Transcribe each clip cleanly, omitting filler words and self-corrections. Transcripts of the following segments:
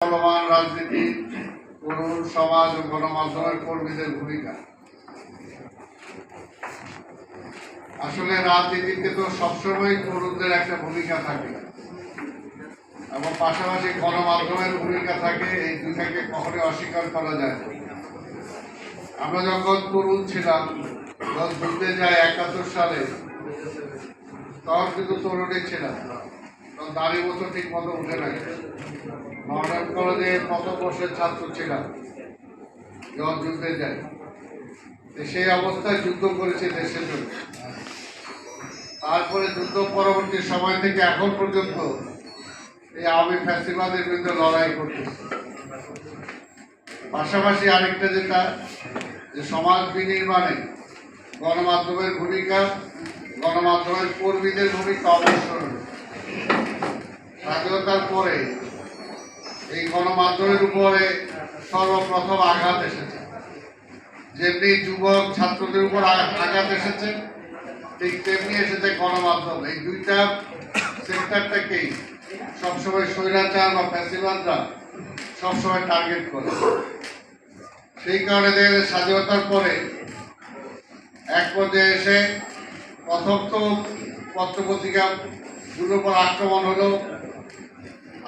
চলমান রাজনীতি, তরুণ সমাজ ও গণমাধ্যমের কর্মীদের ভূমিকা। আসলে রাজনীতিতে তো সবসময় তরুণদের একটা ভূমিকা থাকে এবং পাশাপাশি গণমাধ্যমের ভূমিকা থাকে, এই দুইটাকে কখনোই অস্বীকার করা যায় না। আমরা যখন তরুণ ছিলাম, যখন যুদ্ধে যায় 71 সালে, তখন কিন্তু তরুণই ছিলাম, তখন দাঁড়িয়ে মতো ঠিক মতো উঠে নাই। মডার্ন কলেজে প্রথম বর্ষের ছাত্র ছিলাম যখন যুদ্ধে যাই। সেই অবস্থায় যুদ্ধ করেছি দেশের জন্য। তারপরে যুদ্ধ পরবর্তী সময় থেকে এখন পর্যন্ত এই আওয়ামী ফ্যাসিবাদের বিরুদ্ধে লড়াই করতেছি। পাশাপাশি আরেকটা যেটা, যে সমাজ বিনির্মাণে গণমাধ্যমের ভূমিকা, গণমাধ্যমের কর্মীদের ভূমিকা অবশ্যই। স্বাধীনতার পরে এই গণমাধ্যমের উপরে সর্বপ্রথম আঘাত এসেছে। যেমনি যুবক ছাত্রদের উপর আঘাত এসেছে, ঠিক তেমনি এসেছে গণমাধ্যম। এই দুইটা সেক্টরটাকেই সবসময় স্বৈরাচার বা ফ্যাসিবাদরা সবসময় টার্গেট করে। সেই কারণে স্বাধীনতার পরে এক পর্যায়ে এসে প্রথম তো পত্রপত্রিকাগুলোর উপর আক্রমণ হলো।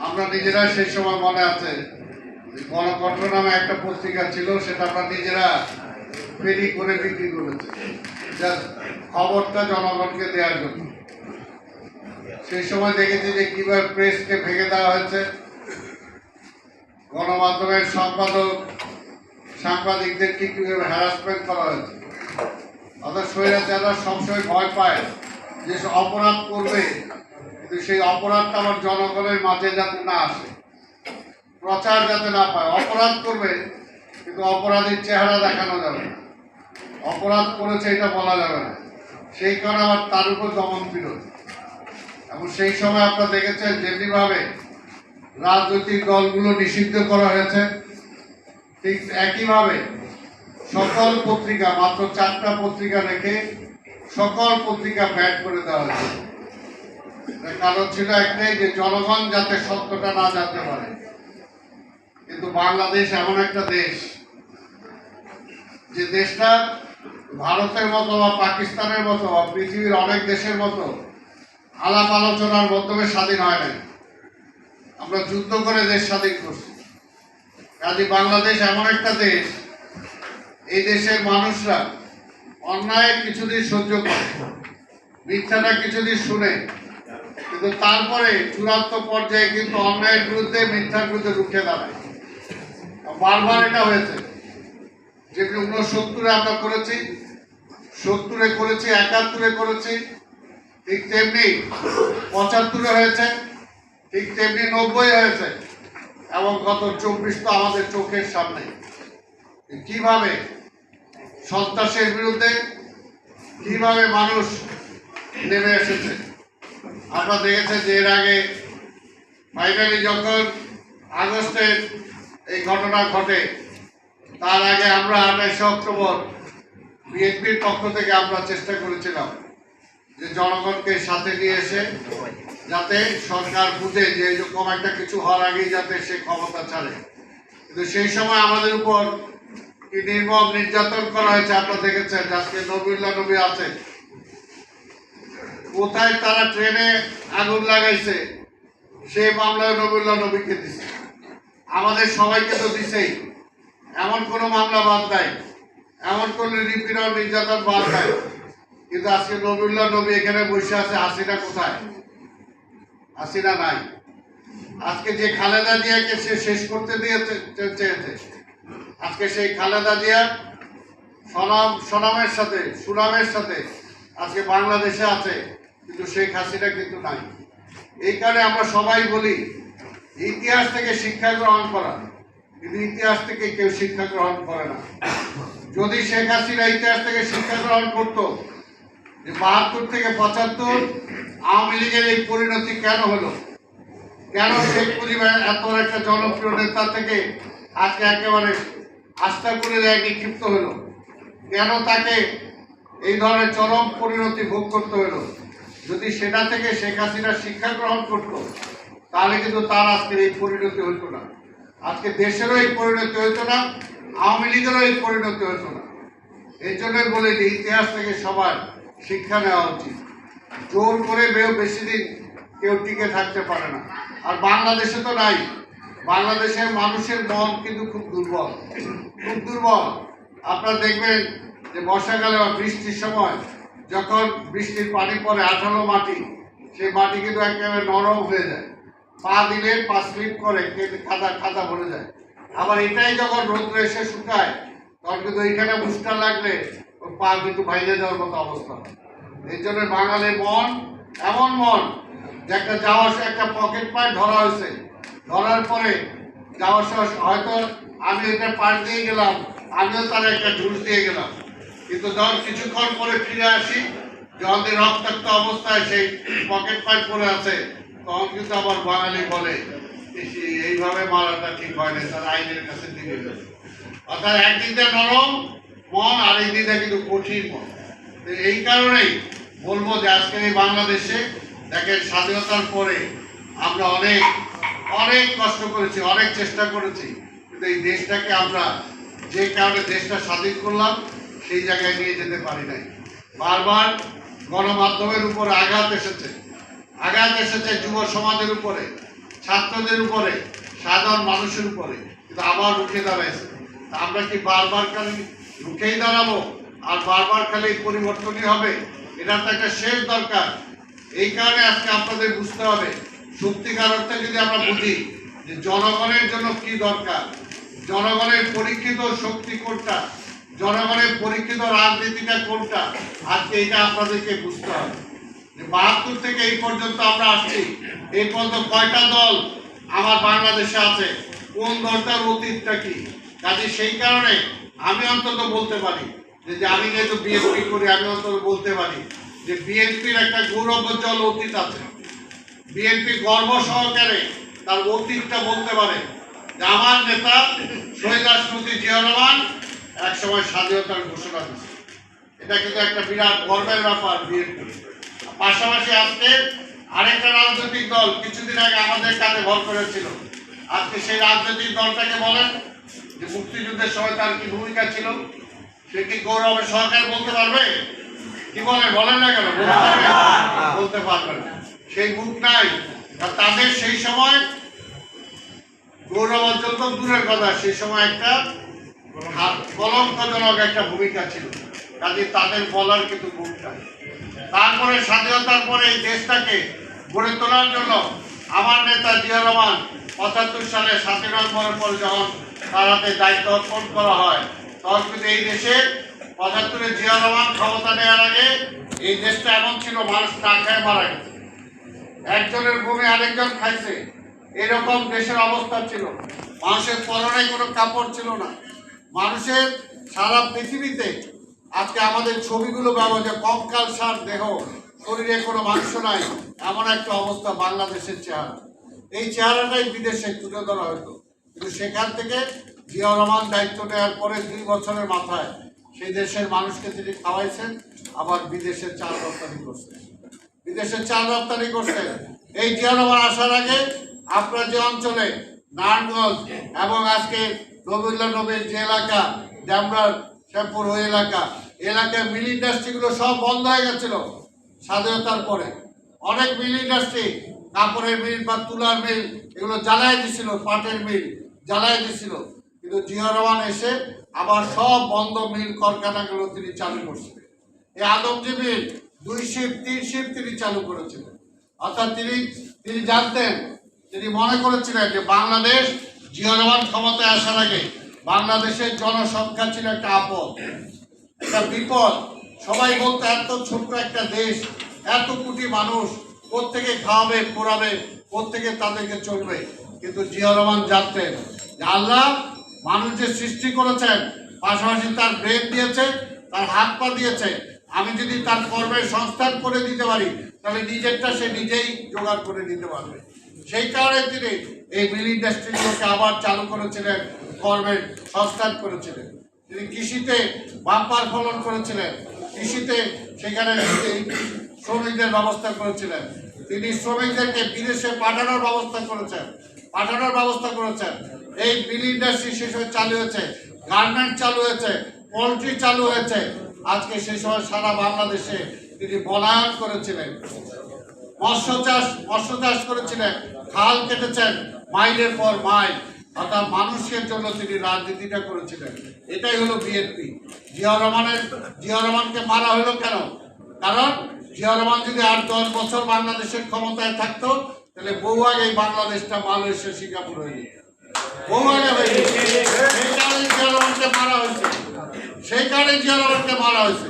আমরা নিজেরা সেই সময় মনে আছে গণকণ্ঠ নামে একটা পত্রিকা ছিল, সেটা আমরা নিজেরা ফেরি করে বিক্রি করেছি, খবরটা জনগণকে দেওয়ার জন্য। সেই সময় দেখেছি যে কিভাবে প্রেসকে ভেঙে দেওয়া হয়েছে, গণমাধ্যমের সাংবাদিকদেরকে কিভাবে হ্যারাসমেন্ট করা হয়েছে। অর্থাৎ স্বৈরাচাররা সবসময় ভয় পায় যে অপরাধ করবে, কিন্তু সেই অপরাধটা আমার জনগণের মাঝে যাতে না আসে, প্রচার যাতে না পায়। অপরাধ করবে কিন্তু অপরাধীর চেহারা দেখানো যাবে না, অপরাধ করেছে এটা বলা যাবে না। সেই কারণে আবার তার উপর দমন পীড়ন। এবং সেই সময় আপনারা দেখেছেন যেমনিভাবে রাজনৈতিক দলগুলো নিষিদ্ধ করা হয়েছে, ঠিক একইভাবে সকল পত্রিকা, মাত্র 4টা পত্রিকা রেখে সকল পত্রিকা ব্যান করে দেওয়া হয়েছে। কারণ ছিল একটাই, যে জনগণ যাতে সত্যটা না জানতে পারে। কিন্তু বাংলাদেশ এমন একটা দেশ, যে দেশটা ভারতের মতো বা পাকিস্তানের মতো বা পৃথিবীর অনেক দেশের মতো আলাপ আলোচনার মাধ্যমে স্বাধীন হয় নাই। আমরা যুদ্ধ করে দেশ স্বাধীন করছি। কাজে বাংলাদেশ এমন একটা দেশ, এই দেশের মানুষরা অন্যায় কিছুদিন সহ্য করে, মিথ্যাটা কিছুদিন শুনে, কিন্তু তারপরে চূড়ান্ত পর্যায়ে কিন্তু অন্যায়ের বিরুদ্ধে, মিথ্যার বিরুদ্ধে রুখে দাঁড়ায়। বারবার এটা হয়েছে, যেগুলো 69-এ আমরা করেছি, 70-এ করেছি, 71-এ করেছি, ঠিক তেমনি 75-এ হয়েছে, ঠিক তেমনি 90-এ হয়েছে, এবং গত 24 তো আমাদের চোখের সামনে কিভাবে সন্ত্রাসের বিরুদ্ধে কিভাবে মানুষ নেমে এসেছে। আমরা দেখেছি যে এর আগে ফাইনালি যখন আগস্টের এই ঘটনা ঘটে, তার আগে আমরা 28 অক্টোবর বিএনপির পক্ষ থেকে আমরা চেষ্টা করেছিলাম যে জনগণকে সাথে নিয়ে এসে যাতে সরকার বুঝে যে এরকম একটা কিছু হওয়ার আগেই যাতে সে ক্ষমতা ছাড়ে। কিন্তু সেই সময় আমাদের উপর কি নির্মম নির্যাতন করা হয়েছে আপনারা দেখেছেন। আজকে নবীউল্লাহ নবী আছে, কোথায় তারা ট্রেনে আগুন লাগাইছে, সেই মামলায় নবীউল্লাহ নবীকে দিছে, আমাদের সবাইকে তো দিছেই। এমন কোনো মামলা বাদ নাই, এমন কোনো নিপীড়ন নির্যাতন বাদ নাই। কিন্তু আজকে নবীউল্লাহ নবী এখানে বসে আছে, হাসিনা কোথায়? হাসিনা নাই। আজকে যে খালেদা জিয়াকে সে শেষ করতে দিয়েছে চেয়েছে, আজকে সেই খালেদা জিয়া সুনামের সাথে আজকে বাংলাদেশে আছে, কিন্তু শেখ হাসিনা কিন্তু নাই। এই কারণে আমরা সবাই বলি ইতিহাস থেকে শিক্ষা গ্রহণ করা, কিন্তু ইতিহাস থেকে কেউ শিক্ষা গ্রহণ করে না। যদি শেখ হাসিনা ইতিহাস থেকে শিক্ষা গ্রহণ করত, যে 72 থেকে 75 আওয়ামী লীগের এই পরিণতি কেন হলো, কেন শেখ মুজিবের এত একটা জনপ্রিয় নেতা থেকে আজকে একেবারে আস্থা করে নিক্ষিপ্ত হলো, কেন তাকে এই ধরনের চরম পরিণতি ভোগ করতে হলো। যদি সেটা থেকে শেখ হাসিনা শিক্ষা গ্রহণ করত, তাহলে কিন্তু তার আজকের এই পরিণতি হতো না। আজকে দেশেরও এই পরিণতি হইতো না, আওয়ামী লীগেরও এই পরিণতি হইতো না। এই জন্যই বলে যে ইতিহাস থেকে সবার শিক্ষা নেওয়া উচিত। জোর করে বেশি দিন কেউ টিকে থাকতে পারে না। আর বাংলাদেশে তো নাই, বাংলাদেশের মানুষের মন কিন্তু খুব দুর্বল, খুব দুর্বল। আপনারা দেখবেন যে বর্ষাকালে বা বৃষ্টির সময় যখন বৃষ্টির পানি পড়ে আঠালো মাটি, সেই মাটি কিন্তু একেবারে নরম হয়ে যায়, পা দিলে পা স্লিপ করে খাদা খাদা ভরে যায়। আবার এটাই যখন রৌদ্র এসে শুকায় তখন কিন্তু এইখানে মুস্টা লাগলে ওর পা কিন্তু বাইরে যাওয়ার মতো অবস্থা। এই জন্য বাঙালির মন এমন মন যে একটা যাওয়ার একটা পকেট পায় ধরা হয়েছে, ধরার পরে যাওয়ার সময় হয়তো আমি এটা পার দিয়ে গেলাম, আমিও তার একটা ঢুস দিয়ে গেলাম, কিন্তু যখন কিছুক্ষণ পরে ফিরে আসি, যখন রক্তাক্ত অবস্থায় সেই পকেট পাইপ পরে আছে, তখন কিন্তু আবার বাঙালি বলে এইভাবে মারাটা ঠিক হয় না, তার আইনের কাছে দিকে যাবে। অর্থাৎ একদিকটা নরম মন আর এই দিকটা কিন্তু কঠিন মন। এই কারণেই বলবো যে আজকের এই বাংলাদেশে দেখেন স্বাধীনতার পরে আমরা অনেক অনেক কষ্ট করেছি, অনেক চেষ্টা করেছি, কিন্তু এই দেশটাকে আমরা যে কারণে দেশটা স্বাধীন করলাম সেই জায়গায় নিয়ে যেতে পারি নাই। বারবার গণমাধ্যমের উপরে আঘাত এসেছে যুব সমাজের উপরে, ছাত্রদের উপরে, সাধারণ মানুষের উপরে, কিন্তু আবার রুখে দাঁড়াইছে। আমরা কি বারবার খালি রুখেই দাঁড়াবো আর বারবার খালি পরিবর্তনই হবে? এটা তো একটা শেষ দরকার। এই কারণে আজকে আপনাদের বুঝতে হবে, সত্যিকার অর্থে যদি আমরা বুঝি যে জনগণের জন্য কি দরকার, জনগণের পরীক্ষিত শক্তি কোনটা, জনগণের পরীক্ষিত রাজনীতিটা কোনটা, আজকে এটা আপনাদেরকে বুঝতে হবে। যে ৭২ থেকে এই পর্যন্ত আমরা আসছি, এই পর্যন্ত কয়টা দল আমার বাংলাদেশে আছে, কোন দলটার অতীতটা কি। কাজে সেই কারণে আমি অন্তত বলতে পারি যে আমি যেহেতু বিএনপি করি, আমি অন্তত বলতে পারি যে বিএনপির একটা গৌরবোজ্জ্বল অতীত আছে। বিএনপি গর্ব সহকারে তার অতীতটা বলতে পারে যে আমার নেতা শহীদ রাষ্ট্রপতি জিয়াউর রহমান একসময় স্বাধীনতার ঘোষণা দিয়েছে। এটা কিন্তু একটা বিরাট গর্বের ব্যাপার বিএনপি। পাশাপাশি আজকে আরেকটা রাজনৈতিক দল কিছুদিন আগে আমাদের কাছে ভর করেছিল, আজকে সেই রাজনৈতিক দলটাকে বলেন যে মুক্তিযুদ্ধের সময় তার কি ভূমিকা ছিল, সে কি গৌরবের সহকারে বলতে পারবে? কি বলেন না কেন বলতে পারবে না, সেই মুখ নাই। তাদের সেই সময় গৌরব অর্জন তো দূরের কথা, সেই সময় একটা কলঙ্কজনক একটা ভূমিকা ছিল, কাজে তাদের বলার কিন্তু মুখ নাই। তারপরে স্বাধীনতার পরে এই দেশটাকে গড়ে তোলার জন্য আমার নেতা জিয়াউর রহমান ৭৫ সালে স্বাধীনতার পর যখন তার হাতে দায়িত্ব অর্পণ করা হয়, তখন কিন্তু এই দেশের ৭৫-এ জিয়াউর রহমান ক্ষমতা নেওয়ার আগে এই দেশটা এমন ছিল মানুষ না খেয়ে মারা গেছে, একজনের ভূমি আরেকজন খাইছে, এরকম দেশের অবস্থা ছিল। মানুষের পরনে কোনো কাপড় ছিল না, মানুষের সারা পৃথিবীতে আজকে আমাদের ছবিগুলো ব্যবহার যে কঙ্কাল সার দেহ, শরীরে কোনো মাংস নাই, এমন একটা অবস্থা বাংলাদেশের চেহারা। এই চেহারাটাই বিদেশে তুলে ধরা হতো, কিন্তু সেখান থেকে জিয়াউর রহমান দায়িত্ব নেওয়ার পরে 2 বছরের মাথায় সেই দেশের মানুষকে তিনি খাওয়াইছেন, আবার বিদেশে চাল রপ্তানি করছেন, এই জিয়াউর রহমান আসার আগে আপনার যে অঞ্চলে নারায়ণগঞ্জ এবং আজকে রবীন্দ্র নবীর যে এলাকা, ড্যামরার শ্যামপুর ওই এলাকার মিল ইন্ডাস্ট্রিগুলো সব বন্ধ হয়ে গেছিল স্বাধীনতার পরে। অনেক মিল ইন্ডাস্ট্রি, কাপড়ের মিল বা তুলার মিল, এগুলো জ্বালাই দিছিল, পাটের মিল জ্বালাই দিছিল, কিন্তু জিয়াউর রহমান এসে আবার সব বন্ধ মিল কারখানাগুলো তিনি চালু করছিলেন। এই আদমজি মিল 2 শিফট 3 শিফট তিনি চালু করেছিলেন। অর্থাৎ তিনি জানতেন, তিনি মনে করেছিলেন যে বাংলাদেশ জিয়াউর রহমান ক্ষমতায় আসার আগে বাংলাদেশের জনসংখ্যা ছিল একটা আপদ, একটা বিপদ। সবাই বলতো এত ছোট্ট একটা দেশ, এত কোটি মানুষ, প্রত্যেকে খাওয়াবে পড়াবে, প্রত্যেকে তাদেরকে চলবে। কিন্তু জিয়াউর রহমান জানতেন যে আল্লাহ মানুষ যে সৃষ্টি করেছেন, পাশাপাশি তার ব্রেন দিয়েছে, তার হাত পা দিয়েছে, আমি যদি তার কর্মের সংস্থান করে দিতে পারি তাহলে নিজেরটা সে নিজেই জোগাড় করে দিতে পারবে। সেই কারণে তিনি এই মিল ইন্ডাস্ট্রিগুলোকে আবার চালু করেছিলেন, কর্মের সংস্থান করেছিলেন। তিনি কৃষিতে বাম্পার ফলন করেছিলেন, কৃষিতে সেখানে শ্রমিকদের ব্যবস্থা করেছিলেন, তিনি শ্রমিকদেরকে বিদেশে পাঠানোর ব্যবস্থা করেছেন। পাঠানোর ব্যবস্থা করেছেন। এই মিল ইন্ডাস্ট্রি সে সময় চালু হয়েছে, গার্মেন্ট চালু হয়েছে, পোলট্রি চালু হয়েছে। আজকে সেই সময় সারা বাংলাদেশে তিনি বনায়ন করেছিলেন, মৎস্য চাষ করেছিলেন, খাল কেটেছেন মাইলের পর মাইল, অর্থাৎ মানুষের জন্য তিনি রাজনীতিটা করেছিলেন। এটাই হলো বিএনপি। জিয়া রহমানকে মারা হলো কেন? কারণ জিয়া রহমান যদি 8-10 বছর বাংলাদেশের ক্ষমতায় থাকতো, তাহলে বহু আগে এই বাংলাদেশটা মালয়েশিয়া সিঙ্গাপুর হয়ে যেত, বহু আগে হয়ে যেত। সেই কারণে জিয়া রহমানকে মারা হয়েছে, সেই কারণে জিয়া রহমানকে মারা হয়েছে।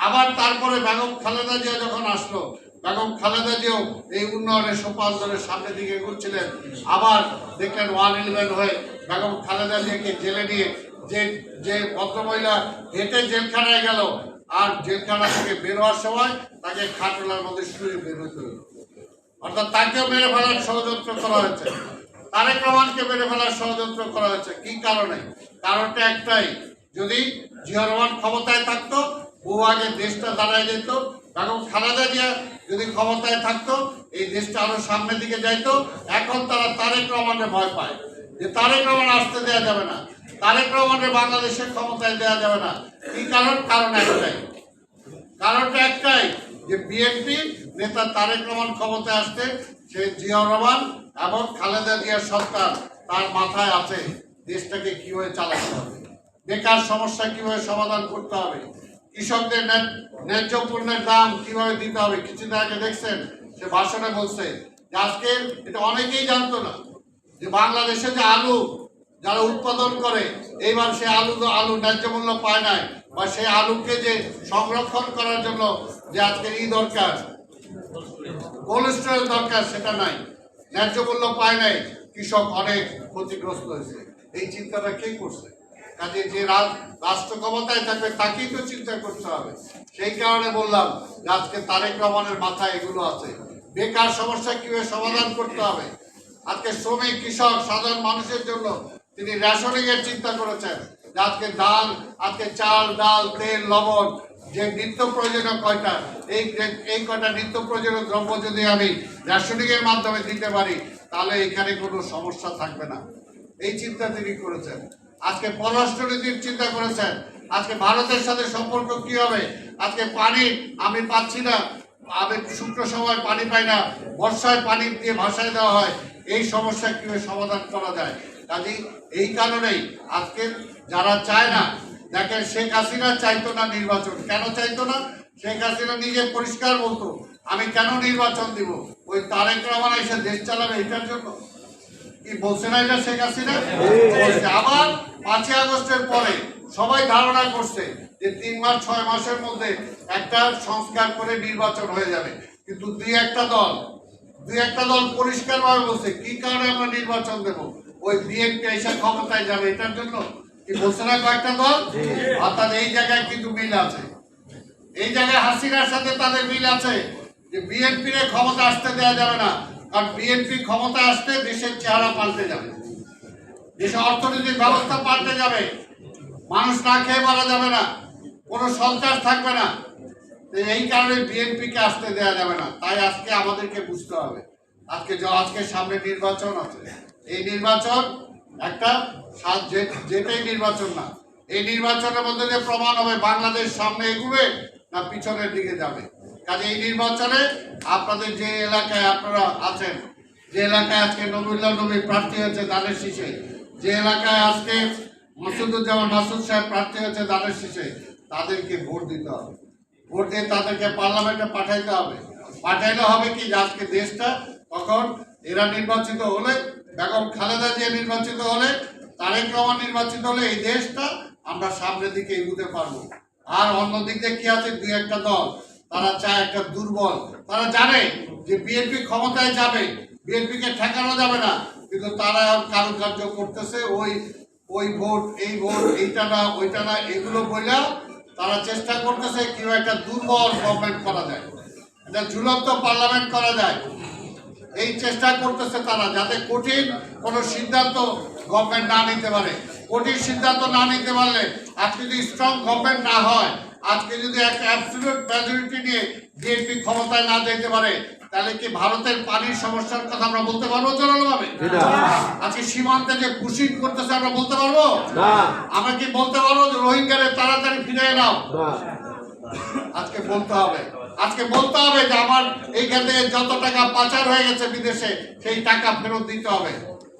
আবার তারপরে বেগম খালেদা জিয়া যখন আসলো, বেগম খালেদা জিয়াও এই উন্নয়নের সোপান ধরে সামনের দিকে এগোচ্ছিলেন। আবার দেখলেন 111 হয়ে বেগম খালেদা জিয়াকে জেলে নিয়ে যে ভদ্রমহিলা হেঁটে জেলখানায় গেল, আর জেলখানা থেকে বের হওয়ার সময় তাকে খাটলার মধ্যে শুয়ে বের হতে হলো। অর্থাৎ তাকেও মেরে ফেলার ষড়যন্ত্র করা হয়েছে, তারেক রহমানকে মেরে ফেলার ষড়যন্ত্র করা হয়েছে। কি কারণে? কারণটা একটাই, যদি জিয়া রহমান ক্ষমতায় থাকতো, বহু আগে দেশটা দাঁড়ায় যেত। বেগম খালেদা জিয়া যদি ক্ষমতায় থাকতো, এই দেশটা আরো সামনের দিকে যাইতো। এখন তারা তারেক রহমানের ভয় পায় যে তারেক রহমান আসতে দেওয়া যাবে না, তারেক রহমানের বাংলাদেশের ক্ষমতায় দেওয়া যাবে না। কি কারণ? কারণটা একটাই যে বিএনপি নেতা তারেক রহমান ক্ষমতায় আসতে, সে জিয়া রহমান এবং খালেদা জিয়ার সরকার তার মাথায় আছে দেশটাকে কিভাবে চালাতে হবে, বেকার সমস্যা কিভাবে সমাধান করতে হবে, কৃষকদের ন্যায্য পণ্যের দাম কিভাবে দিতে হবে। কিছুদিন আগে দেখছেন সে ভাষণে বলছে যে আজকে এটা অনেকেই জানতো না যে বাংলাদেশে যে আলু যারা উৎপাদন করে, এইবার সে আলু ন্যায্য মূল্য পায় নাই, বা সেই আলুকে যে সংরক্ষণ করার জন্য যে আজকে দরকার, কোল্ড স্টোরেজ দরকার, সেটা নাই, ন্যায্য মূল্য পায় নাই, কৃষক অনেক ক্ষতিগ্রস্ত হয়েছে। এই চিন্তাটা কে করছে? কাজে যে রাষ্ট্র ক্ষমতায় থাকবে তাকেই তো চিন্তা করতে হবে। সেই কারণে বললাম যে আজকে তারেক রহমানের মাথায় এগুলো আছে। বেকার সমস্যা কিভাবে সমাধান করতে হবে, আজকে শ্রমিক, কৃষক, সাধারণ মানুষের জন্য তিনি রেশনিং এর চিন্তা করেছেন। আজকে আজকে চাল, ডাল, তেল, লবণ, যে নিত্য প্রয়োজনীয় কয়টা, এই কয়টা নিত্য প্রয়োজনীয় দ্রব্য যদি আমি রেশনিং এর মাধ্যমে দিতে পারি, তাহলে এখানে কোনো সমস্যা থাকবে না। এই চিন্তা তিনি করেছেন। আজকে পররাষ্ট্রনীতির চিন্তা করেছেন। আজকে ভারতের সাথে সম্পর্ক কি হবে? আজকে পানি আমি পাচ্ছি না, আমি শুকনো সময় পানি পাই না, বর্ষায় পানি দিয়ে ভাসায় দেওয়া হয়, এই সমস্যা কিভাবে সমাধান করা যায়। কাজেই এই কারণেই আজকে যারা চায় না, দেখেন শেখ হাসিনা চাইতো না নির্বাচন। কেন চাইতো না? শেখ হাসিনা নিজে পরিষ্কার বলতো, আমি কেন নির্বাচন দিব? ওই তারেক রহমান এসে দেশ চালাবে, এটার জন্য। কি বলছে না এটা শেখ হাসিনা? আবার 5ই আগস্টের পরে সবাই ধারণা করছে যে 3 মাস 6 মাসের মধ্যে একটা সংস্কার করে নির্বাচন হয়ে যাবে। কিন্তু দুই একটা দল পরিষ্কারভাবে বলছে কি কারণে আমরা নির্বাচন দেব, ওই বিএনপি এসে ক্ষমতায় যাবে, এটার জন্য। কি বলছে না কয়েকটা দল? অর্থাৎ এই জায়গায় কিন্তু মিল আছে, এই জায়গায় হাসিনার সাথে তাদের মিল আছে যে বিএনপির ক্ষমতা আসতে দেওয়া যাবে না। কারণ বিএনপি ক্ষমতা আসতে দেশের চেহারা পাল্টে যাবে, দেশের অর্থনৈতিক ব্যবস্থা পাল্টে যাবে, মানুষ না খেয়ে মারা যাবে না, কোনো সন্ত্রাস থাকবে না। এই কারণে বিএনপিকে আসতে দেওয়া যাবে না। তাই আজকে আমাদেরকে বুঝতে হবে, আজকে সামনে নির্বাচন আছে। এই নির্বাচন একটা যেটাই নির্বাচন না, এই নির্বাচনের মধ্যে যে প্রমাণ হবে বাংলাদেশ সামনে এগুবে না পিছনের দিকে যাবে। কাজে এই নির্বাচনে আপনাদের যে এলাকায় আপনারা আছেন, যে এলাকায় আজকে নবীউল্লাহ নবী প্রার্থী হয়েছে ধানের শীষে, যে এলাকায় আজকে মাসুদুজ্জামান মাসুদ সাহেব প্রার্থী হয়েছে ধানের শীষে, তাদেরকে ভোট দিতে হবে। ভোট দিয়ে তাদেরকে পার্লামেন্টে পাঠাইতে হবে। পাঠাইলে হবে কি, আজকে দেশটা তখন এরা নির্বাচিত হলে, বেগম খালেদা জিয়া নির্বাচিত হলে, তারেক রহমান নির্বাচিত হলে, এই দেশটা আমরা সামনের দিকে এগোতে পারবো। আর অন্যদিক দিয়ে কি আছে, দুই একটা দল তারা চায় একটা দুর্বল, তারা জানে যে বিএনপি ক্ষমতায় যাবে, বিএনপিকে ঠেকানো যাবে না, কিন্তু তারা কারুকার্য করতেছে ওই ভোট, এই ভোট, এইটা না ওইটা না, এগুলো বইলা তারা চেষ্টা করতেছে কিভাবে একটা দুর্বল গভর্নমেন্ট করা যায়, একটা ঝুলন্ত পার্লামেন্ট করা যায়। এই চেষ্টা করতেছে তারা, যাতে কঠিন কোনো সিদ্ধান্ত গভর্নমেন্ট না নিতে পারে। কঠিন সিদ্ধান্ত না নিতে পারলে, আজকে যদি স্ট্রং গভর্নমেন্ট না হয়, আজকে যদি একটা অ্যাবসলিউট মেজরিটি নিয়ে বিএনপি ক্ষমতায় না যেতে পারে, তাহলে কি ভারতের পানির সমস্যার কথা আমরা বলতে পারবো জোরালোভাবে? আজকে সীমান্তে যে পুশিং করতেছে আমরা বলতে পারবো? আমরা কি বলতে পারবো যে রোহিঙ্গারে তাড়াতাড়ি ফিরিয়ে নাও? আজকে বলতে হবে, আজকে বলতে হবে যে আমার এইখান থেকে যত টাকা পাচার হয়ে গেছে বিদেশে সেই টাকা ফেরত দিতে হবে।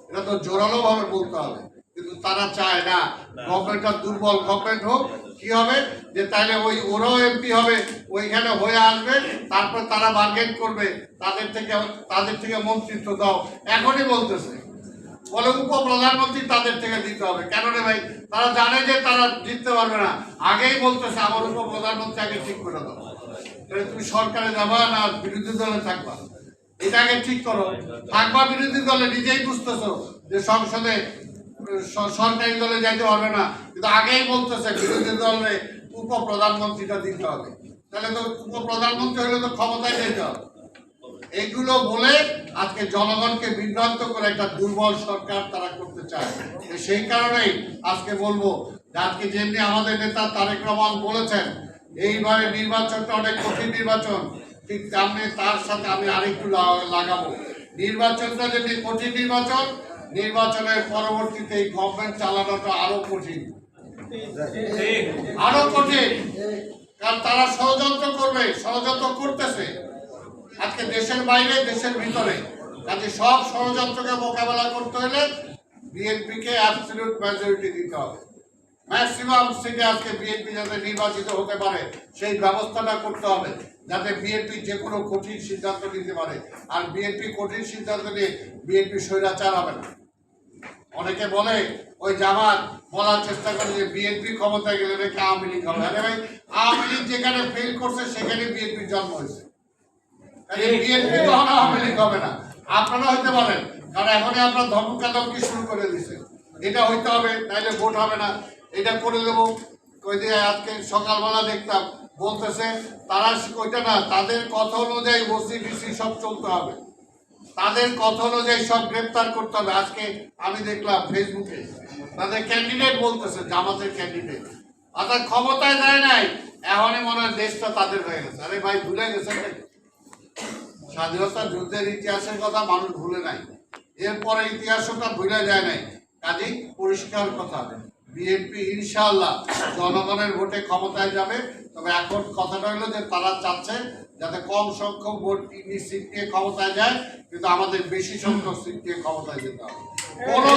এটা তো জোরালো ভাবে বলতে হবে, কিন্তু তারা চায় না। গভর্নমেন্টটা দুর্বল গভর্নমেন্ট হোক, কি হবে যে তাহলে ওই ওরাও এমপি হবে, ওইখানে হয়ে আসবে, তারপর তারা বার্গেন করবে, তাদের থেকে মন্ত্রিত্ব দাও। এখনই বলতেছে, বলে উপপ্রধানমন্ত্রী তাদের থেকে দিতে হবে। কেন রে ভাই? তারা জানে যে তারা জিততে পারবে না, আগেই বলতেছে আমার উপপ্রধানমন্ত্রী আগে ঠিক করে দাও। তুমি সরকারে যাবা না বিরোধী দলে থাকবা, এটাকে ঠিক করো। থাকবা বিরোধী দলে, নিজেই বুঝতেছো যে সংসদে সরকারি দলে যাইতে পারবে না, কিন্তু আগেই বলতেছে বিরোধী দলে উপপ্রধানমন্ত্রীটা দিতে হবে। তাহলে তো উপপ্রধানমন্ত্রী হলে তো ক্ষমতায় যেতে হবে। এইগুলো বলে আজকে জনগণকে বিভ্রান্ত করে একটা দুর্বল সরকার তারা করতে চায়। সেই কারণেই আজকে বলবো যে আজকে যেমনি আমাদের নেতা তারেক রহমান বলেছেন এইবারে নির্বাচনটা অনেক কঠিন নির্বাচন, ঠিক তেমনি তার সাথে আমি আরেকটু লাগাবো, নির্বাচনটা যেমনি কঠিন নির্বাচন, নির্বাচনের পরবর্তীতে এই গভর্নমেন্ট চালানোটা আরো কঠিন, আরো কঠিন। কারণ তারা ষড়যন্ত্র করবে, ষড়যন্ত্র করতেছে আজকে দেশের বাইরে দেশের ভিতরে। কাজে সব ষড়যন্ত্রকে মোকাবেলা করতে হলে বিএনপিকে অ্যাবসলিউট মেজরিটি দিতে হবে। ম্যাক্সিমাম সিটে আজকে বিএনপি যাতে নির্বাচিত হতে পারে সেই ব্যবস্থাটা করতে হবে, যাতে বিএনপি যে কোনো কঠিন সিদ্ধান্ত নিতে পারে। আর বিএনপি কঠিন সিদ্ধান্ত নিয়ে বিএনপি স্বৈরাচার হবে না। অনেকে বলে ওই জামাত বলার চেষ্টা করে যে বিএনপি ক্ষমতায় গেলে নাকি আওয়ামী লীগ হবে। আরে ভাই, আওয়ামী লীগ যেখানে ফেল করছে সেখানে বিএনপির জন্ম হয়েছে, বিএনপি তখন আওয়ামী লীগ হবে না। আপনারা হইতে পারেন, কারণ এখনই আপনার ধর্মকালকে শুরু করে দিচ্ছে, এটা হইতে হবে নাহলে ভোট হবে না, এটা করে দেবো। ওই যে আজকে সকালবেলা দেখতাম বলতেছে তারা ওইটা না, তাদের কথা অনুযায়ী ওসিডিসি সব চলতে হবে, তাদের কথা অনুযায়ী সব গ্রেপ্তার করতে হবে। আজকে আমি দেখলাম ফেসবুকে তাদের ক্যান্ডিডেট বলতেছে, জামাতের ক্যান্ডিডেট, অর্থাৎ ক্ষমতায় যায় নাই, এখনই মনে হয় দেশটা তাদের হয়ে গেছে। আরে ভাই, ভুলে গেছেন নাকি? স্বাধীনতা যুদ্ধের ইতিহাসের কথা মানুষ ভুলে নাই, এরপরে ইতিহাসটা ভুলে যায় নাই। কাজেই পরিষ্কার কথা, বিএনপি ইনশাআল্লাহ জনগণের ভোটে ক্ষমতায় যাবে। তবে এখন কথাটা হলো যে তারা চাচ্ছে যাতে কম সংখ্যক ভোট সিট নিয়ে ক্ষমতায় যায়, কিন্তু আমাদের বেশি সংখ্যক সিট নিয়ে ক্ষমতায় যেতে হবে। কোনো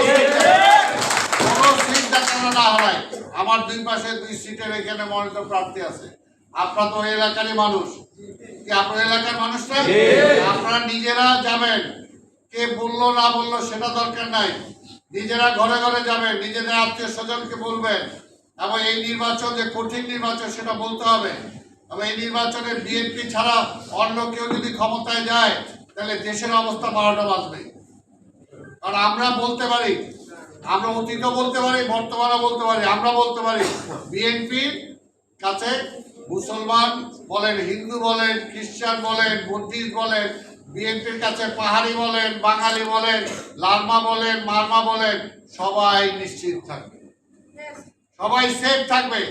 সিট যাতে না হারায়। আমার দুই পাশে 2 সিটের এখানে মনোনীত প্রার্থী আছে। আপনারা তো এলাকারই মানুষ, কি আপনার এলাকার মানুষরা? আপনারা নিজেরা যাবেন, কে বললো না বললো সেটা দরকার নাই, নিজেরা ঘরে ঘরে যাবেন, নিজেদের আত্মীয় স্বজনকে বলবেন। এবং এই নির্বাচন যে কঠিন নির্বাচন সেটা বলতে হবে। এবং এই নির্বাচনে বিএনপি ছাড়া অন্য কেউ যদি ক্ষমতায় যায় তাহলে দেশের অবস্থা 12টা বাজবে। কারণ আমরা বলতে পারি, আমরা অতীতও বলতে পারি, বর্তমানও বলতে পারি, আমরা বলতে পারি বিএনপির কাছে মুসলমান বলেন, হিন্দু বলেন, খ্রিস্টান বলেন, বুদ্ধিস্ট বলেন, বিএনপির কাছে পাহাড়ি বলেন, বাঙালি বলেন, লালমা বলেন, মারমা বলেন, সবাই নিশ্চিত থাকবে, সবাই সেফ থাকবে।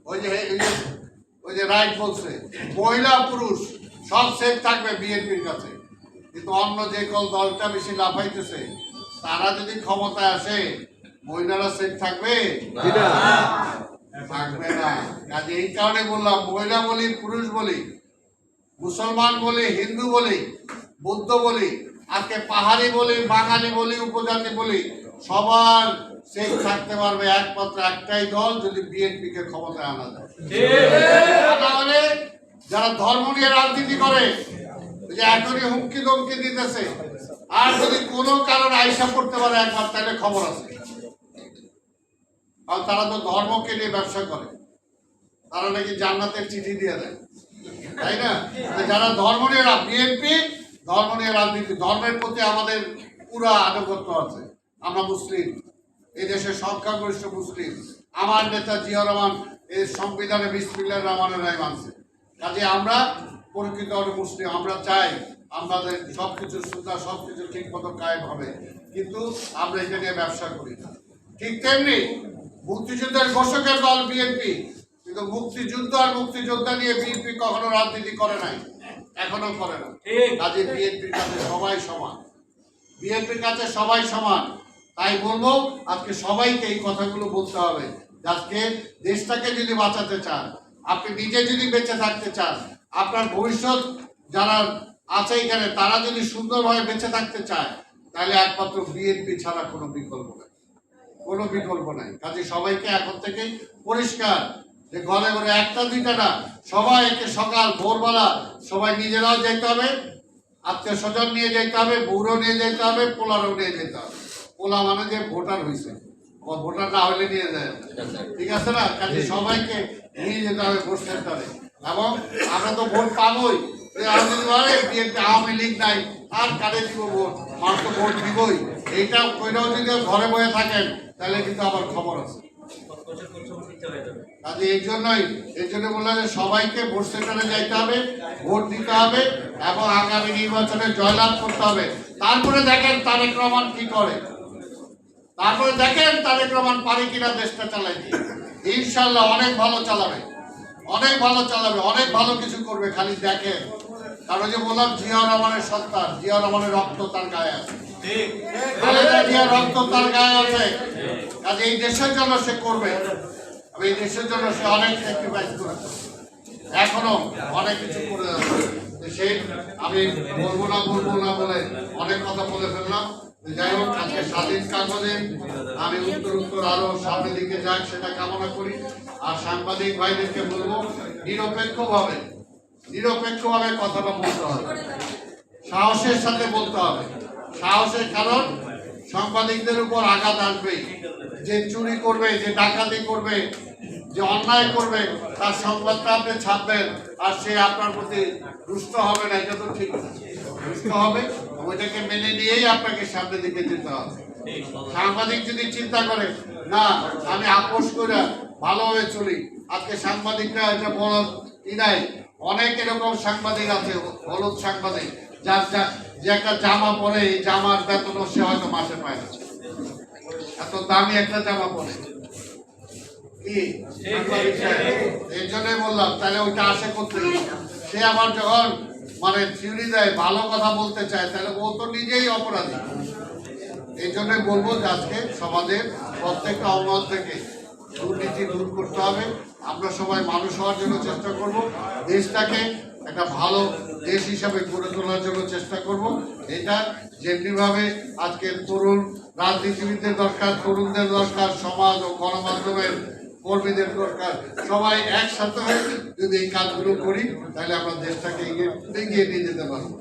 ওই যে রাইট বলছে, মহিলা পুরুষ সব সেফ থাকবে বিএনপির কাছে। কিন্তু অন্য যে কোন দলটা বেশি লাফাইতেছে, তারা যদি ক্ষমতায় আসে মহিলারা সেফ থাকবে? থাকবে না। কাজে এই কারণে বললাম, মহিলা বলি, পুরুষ বলি, মুসলমান বলি, হিন্দু বলি, বৌদ্ধ বলি, আজকে পাহাড়ি বলি, বাঙালি বলি, উপজাতি বলি, সবার সেফ থাকতে পারবে একমাত্র একটাই দল, যদি বিএনপি কে ক্ষমতায় আনা যায়। তাহলে যারা ধর্ম নিয়ে রাজনীতি করে, যে এখনই হুমকি ধমকি দিতেছে, আর যদি কোনো কারণে আইসা করতে পারে একবার, তাহলে খবর আছে। আর তারা তো ধর্মকে নিয়ে ব্যবসা করে, তারা নাকি জান্নাতের চিঠি দিয়ে দেয়, তাই না? যারা ধর্ম নিয়ে, বিএনপি ধর্ম নিয়ে রাজনীতি, ধর্মের প্রতি আমাদের পুরো আনুগত্য আছে। আমরা মুসলিম, এই দেশের সংখ্যাগরিষ্ঠ মুসলিম। আমার নেতা জিয়াউর রহমান এই সংবিধানে বিসমিল্লাহির রহমানির রহিম মানছে। কাজে আমরা প্রকৃত মুসলিম। আমরা চাই আমাদের সবকিছু সুন্দর, সবকিছু ঠিক মতো কায়েম হবে, কিন্তু আমরা এটা নিয়ে ব্যবসা করি না। ঠিক তেমনি মুক্তিযুদ্ধের ঘোষকের দল বিএনপি, কিন্তু মুক্তিযুদ্ধ আর মুক্তিযোদ্ধা নিয়ে বিএনপি কখনো রাজনীতি করে নাই। এখনো করে না। কাজে বিএনপির কাছে সবাই সমান, বিএনপির কাছে সবাই সমান। তাই বলবো আজকে সবাইকে এই কথাগুলো বলতে হবে। আজকে দেশটাকে যদি বাঁচাতে চান, আপনি নিজে যদি বেঁচে থাকতে চান, আপনার ভবিষ্যৎ যারা আছে এখানে তারা যদি সুন্দরভাবে বেঁচে থাকতে চায়, তাহলে একমাত্র বিএনপি ছাড়া কোনো বিকল্প নেই, কোনো বিকল্প নাই। কাজে সবাইকে এখন থেকেই পরিষ্কার যে ঘরে ঘরে একটা দুইটা না, সবাইকে সকাল ভোরবেলা সবাই নিজেরাও যেতে হবে, আত্মীয় স্বজন নিয়ে যেতে হবে, বউরও নিয়ে যেতে হবে, পোলারও নিয়ে যেতে হবে। পোলা মানে যে ভোটার হয়েছে, ভোটার না হলে নিয়ে যায়, ঠিক আছে না? কাজে সবাইকে নিয়ে যেতে হবে ভোট সেন্টারে। এবং আমরা তো ভোট পাবোই, বিএনপি আওয়ামী লীগ নাই আর কারে দিব ভোট, মানুষ তো ভোট দিবই। এইটা কইরাও যদি ঘরে বসে থাকেন তাহলে কিন্তু আবার খবর আছে। কাজে এই জন্য বললাম যে সবাইকে ভোট সেন্টারে যাইতে হবে, ভোট দিতে হবে এবং আগামী নির্বাচনে জয়লাভ করতে হবে। তারপরে দেখেন তারেক রহমান কি করে, তারপরে দেখেন তারেক রহমান পারে কিনা দেশটা চালাইতে। ইনশাল্লাহ অনেক ভালো চালাবে, অনেক ভালো চালাবে, অনেক ভালো কিছু করবে, খালি দেখেন। কারণ যে বললাম জিয়াউর রহমানের সন্তান, জিয়াউর রহমানের রক্ত তার গায়ে আছে, খালেদা জিয়ার রক্ত তার গায়ে আছে। কাজে এই দেশের জন্য সে করবে, এই দেশের জন্য সে অনেক স্যাক্রিফাইস করেছে, এখনো অনেক কিছু করে যাচ্ছে। সেই আমি বলবো না বলে অনেক কথা বলে ফেললাম। যাই হোক, আজকে স্বাধীন কাগজে আমি উত্তর আরো সামনের দিকে যাক সেটা কামনা করি। আর সাংবাদিক ভাইদেরকে বলবো নিরপেক্ষভাবে কথাটা বলতে হবে, সাহসের সাথে বলতে হবে। সাহসের কারণ সাংবাদিকদের উপর আঘাত আসবে, যে চুরি করবে, যে ডাকাতি করবে, যে অন্যায় করবে, তার সংবাদটা আপনি ছাপবেন আর সে আপনার প্রতি রুষ্ট হবে না, এটা তো ঠিক রুষ্ট হবে। ওইটাকে মেনে নিয়েই আপনাকে সামনের দিকে যেতে হবে। সাংবাদিক যদি চিন্তা করে না আমি আপোষ করে ভালোভাবে চলি, আজকে সাংবাদিকরা এটা বড় নাই, অনেক এরকম সাংবাদিক আছে, হলুদ সাংবাদিক, যার যে একটা জামা পরে এই জামার বেতন সে হয়তো মাসে পায় না, এত দামি একটা জামা পরে। কি এই জন্যই বললাম, তাহলে ওইটা আসে করতে, সে আবার যখন মানে থিওরি দেয়, ভালো কথা বলতে চায়, তাহলে ও তো নিজেই অপরাধী। এই জন্যই বলবো যে আজকে সমাজের প্রত্যেকটা অঙ্গন থেকে দুর্নীতি দূর করতে হবে। আমরা সবাই মানুষ হওয়ার জন্য চেষ্টা করব, দেশটাকে একটা ভালো দেশ হিসাবে গড়ে তোলার জন্য চেষ্টা করব। এটা যেমনিভাবে আজকে তরুণ রাজনীতিবিদদের দরকার, তরুণদের দরকার, সমাজ ও গণমাধ্যমের কর্মীদের দরকার, সবাই একসাথে হয়ে যদি এই কাজগুলো করি তাহলে আমরা দেশটাকে এগিয়ে নিয়ে যেতে পারবো।